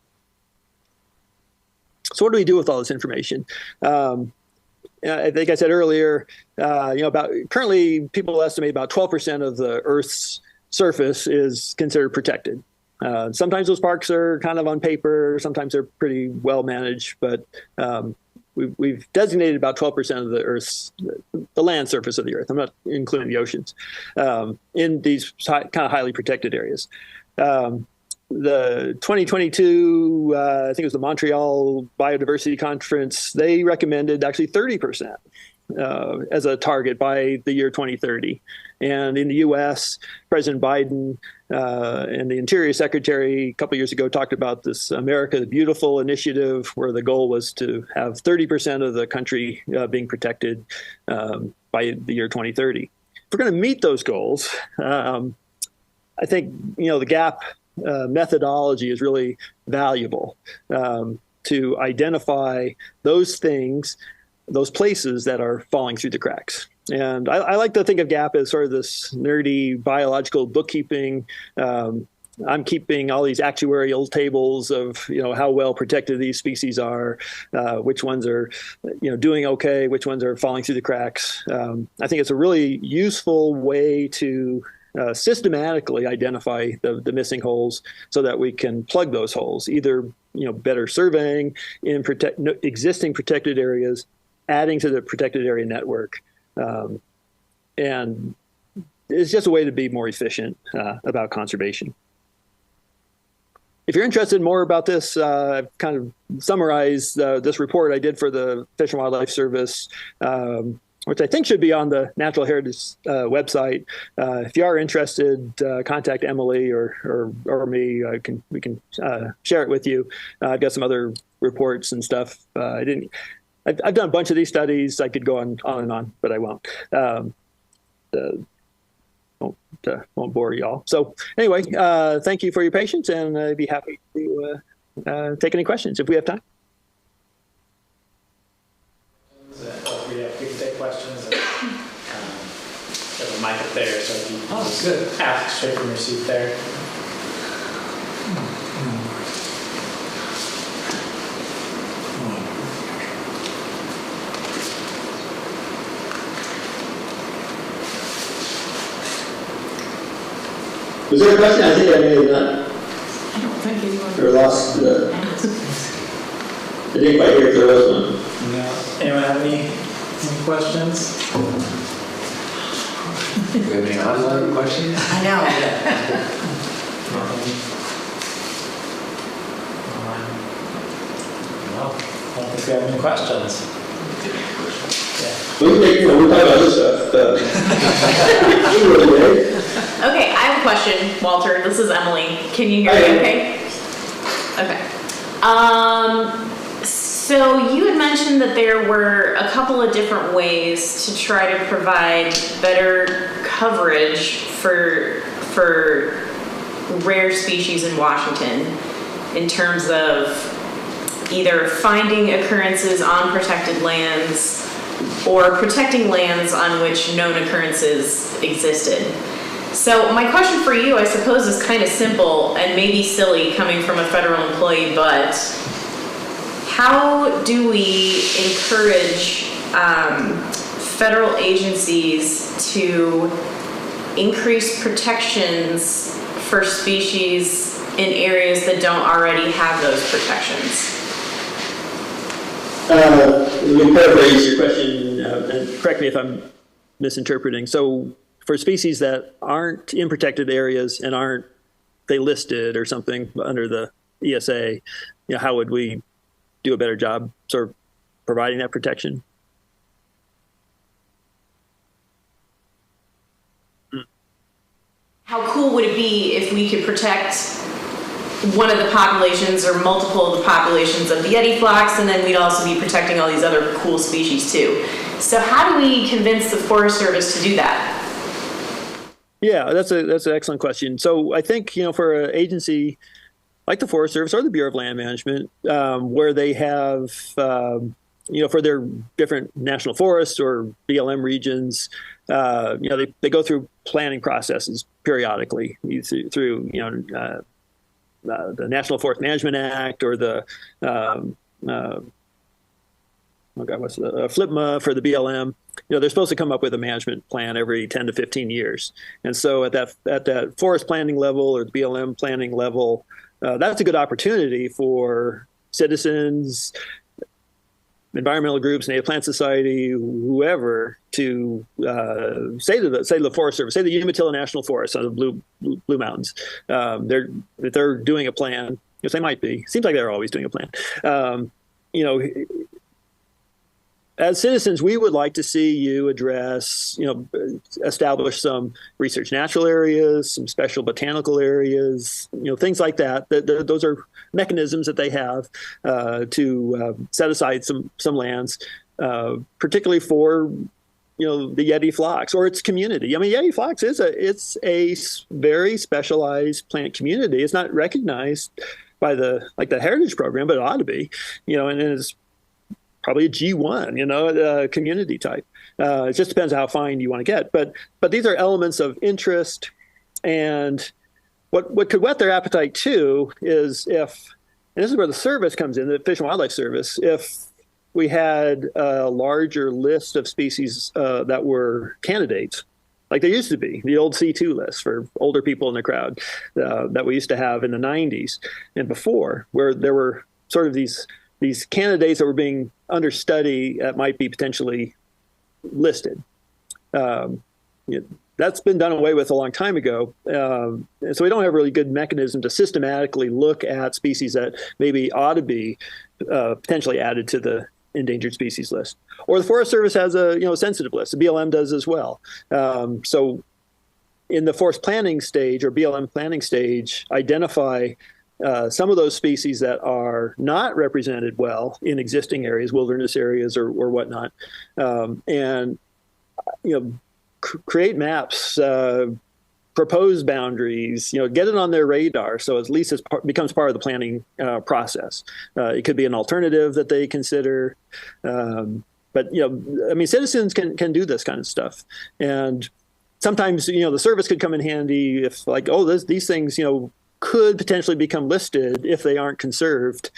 So what do we do with all this information? I think I said earlier, currently people estimate about 12% of the Earth's surface is considered protected. Sometimes those parks are kind of on paper, sometimes they're pretty well managed, but we've designated about 12% of the land surface of the Earth. I'm not including the oceans, in these kind of highly protected areas. The 2022, I think it was the Montreal Biodiversity Conference, they recommended actually 30% as a target by the year 2030. And in the U.S., President Biden and the Interior Secretary a couple years ago talked about this America the Beautiful initiative, where the goal was to have 30% of the country being protected by the year 2030. If we're going to meet those goals, I think the GAP methodology is really valuable to identify those things, those places that are falling through the cracks. And I like to think of GAP as sort of this nerdy biological bookkeeping. I'm keeping all these actuarial tables of how well protected these species are, which ones are doing okay, which ones are falling through the cracks. I think it's a really useful way to systematically identify the missing holes so that we can plug those holes, either better surveying in existing protected areas, adding to the protected area network. And it's just a way to be more efficient about conservation. If you're interested more about this, I've kind of summarized this report I did for the Fish and Wildlife Service, which I think should be on the Natural Heritage website. If you are interested, contact Emily or me. We can share it with you. I've got some other reports and stuff. I've done a bunch of these studies. I could go on and on, but I won't. Won't bore you all. So anyway, thank you for your patience, and I'd be happy to take any questions if we have time. We can take questions. There's a mic up there, so if you good. ask straight from your seat there. Was there a question? I think I may have not. I don't think anyone. Or lost. I didn't quite hear if there was one. No. Anyone have any questions? Do you have any online questions? I know. No, I don't think we have any questions. We'll talk about this stuff. Okay, I have a question, Walter. This is Emily. Can you hear me okay? Okay. So you had mentioned that there were a couple of different ways to try to provide better coverage for rare species in Washington in terms of either finding occurrences on protected lands or protecting lands on which known occurrences existed. So my question for you, I suppose, is kind of simple and maybe silly coming from a federal employee, but how do we encourage federal agencies to increase protections for species in areas that don't already have those protections? Let me paraphrase your question, and correct me if I'm misinterpreting. So for species that aren't in protected areas and aren't they listed or something under the ESA, how would we do a better job sort of providing that protection? How cool would it be if we could protect one of the populations or multiple of the populations of the Yeti flocks, and then we'd also be protecting all these other cool species too? So how do we convince the Forest Service to do that? Yeah, that's an excellent question. So I think, for an agency like the Forest Service or the Bureau of Land Management, where they have, for their different national forests or BLM regions, they go through planning processes periodically through the National Forest Management Act or the what's the FLIPMA for the BLM. They're supposed to come up with a management plan every 10 to 15 years. And so at that forest planning level or the BLM planning level, that's a good opportunity for citizens, environmental groups, Native Plant Society, whoever, to say to the Forest Service, say the Umatilla National Forest on the Blue Mountains, they're doing a plan. Yes, they might be. Seems like they're always doing a plan. As citizens, we would like to see you address, establish some research natural areas, some special botanical areas, things like that. Those are mechanisms that they have to set aside some lands, particularly for, the Yeti flocks or its community. I mean, Yeti flocks it's a very specialized plant community. It's not recognized by the Heritage Program, but it ought to be, and it's probably a G1, community type. It just depends how fine you want to get. But these are elements of interest. And what could whet their appetite too is and this is where the service comes in, the Fish and Wildlife Service, if we had a larger list of species that were candidates, like there used to be, the old C2 list for older people in the crowd that we used to have in the 90s and before, where there were sort of these candidates that were being under study that might be potentially listed. That's been done away with a long time ago. So we don't have a really good mechanism to systematically look at species that maybe ought to be potentially added to the endangered species list. Or the Forest Service has a sensitive list. The BLM does as well. So in the forest planning stage or BLM planning stage, identify some of those species that are not represented well in existing areas, wilderness areas or whatnot, and create maps, propose boundaries, get it on their radar, so at least it becomes part of the planning process. It could be an alternative that they consider, but citizens can do this kind of stuff, and sometimes the service could come in handy if these things could potentially become listed if they aren't conserved.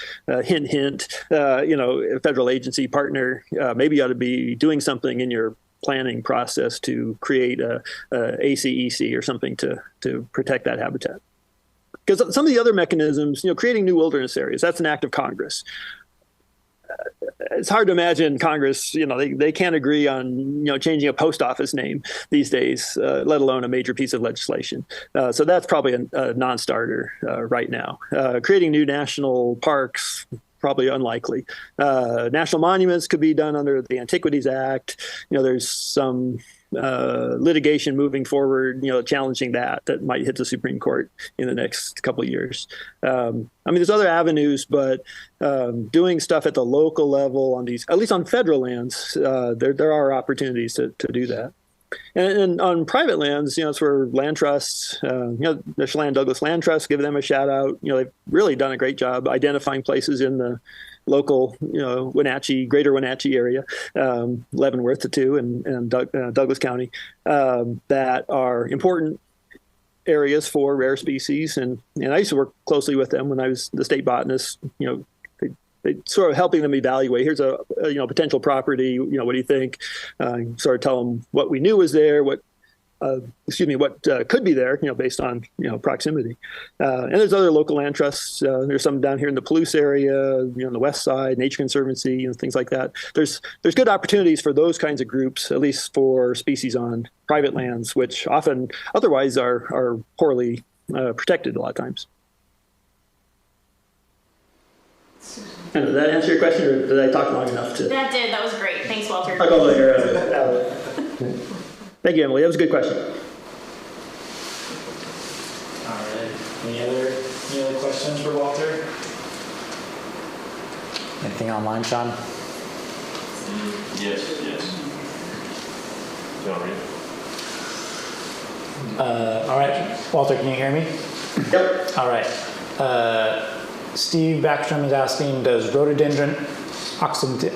Hint, hint. A federal agency partner maybe ought to be doing something in your planning process to create a ACEC or something to protect that habitat. Because some of the other mechanisms, creating new wilderness areas, that's an act of Congress. It's hard to imagine Congress, they can't agree on, changing a post office name these days, let alone a major piece of legislation. So that's probably a non-starter right now. Creating new national parks, probably unlikely. National monuments could be done under the Antiquities Act. There's some litigation moving forward, challenging that might hit the Supreme Court in the next couple of years. There's other avenues, but doing stuff at the local level on these, at least on federal lands, there are opportunities to do that. And on private lands, it's where land trusts, the Chelan Douglas Land Trust, give them a shout out. They've really done a great job identifying places in the local, Wenatchee, greater Wenatchee area, Leavenworth, the two, and Douglas County, that are important areas for rare species. And I used to work closely with them when I was the state botanist. They sort of helping them evaluate. Here's a potential property. What do you think? Sort of tell them what we knew was there, what could be there, based on, proximity. And there's other local land trusts. There's some down here in the Palouse area, on the west side, Nature Conservancy, things like that. There's good opportunities for those kinds of groups, at least for species on private lands, which often otherwise are poorly protected a lot of times. Did that answer your question, or did I talk long enough to? That did. That was great. Thanks, Walter. I'll go later. Thank you, Emily. That was a good question. All right. Any other questions for Walter? Anything online, Sean? Yes. John, read. All right, Walter, can you hear me? Yep. All right. Steve Backstrom is asking, does rhododendron occidental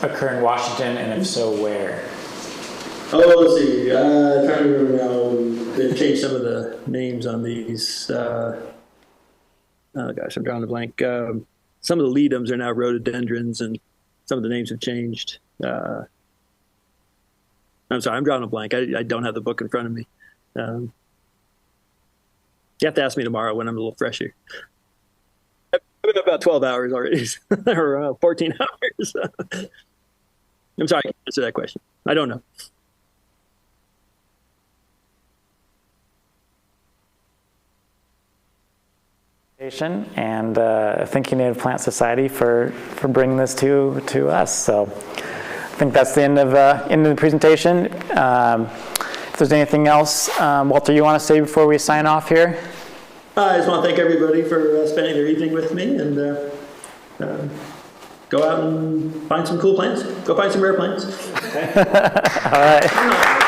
occur in Washington, and if so, where? Oh, let's see. Trying to remember now. They've changed some of the names on these. Oh gosh, I'm drawing a blank. Some of the ledums are now rhododendrons, and some of the names have changed. I'm sorry, I'm drawing a blank. I don't have the book in front of me. You have to ask me tomorrow when I'm a little fresher. I've been about 12 hours already, or 14 hours. I'm sorry, I can't answer that question. I don't know. And Thinking Native Plant Society for bringing this to us. So I think that's the end of the presentation. If there's anything else, Walter, you want to say before we sign off here? I just want to thank everybody for spending their evening with me, and go out and find some cool plants. Go find some rare plants. All right.